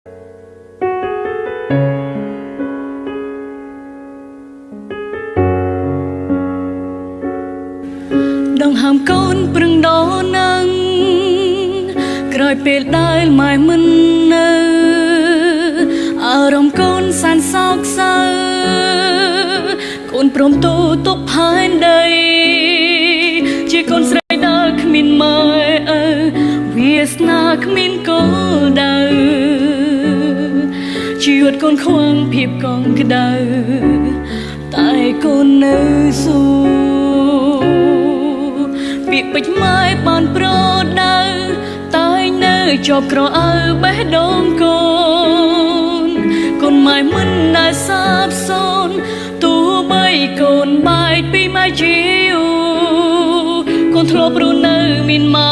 ដងហាមកូនប្រឹងដោនឹង ក្រោយពេលដែលម៉ែមិននៅអារម្មណ៍កូនសានសោកសៅកូនព្រមទូទុកផែនដីជាកូនស្រីដែលគ្មានម៉ែវាសនាគ្មានកូនដៅជីវិតកូនខ្វងភាពកងក្ដៅតែកូននៅស៊ូពាក្យពេចន៍ម៉ែបានប្រដៅតែនៅជាប់ក្រអៅបេះដូងកូនកូនម៉ែមិនដែលសាបសូន្យទោះបីកូនបែកពីម៉ែជាយូរកូនធ្លាប់រស់នៅមានម៉ែ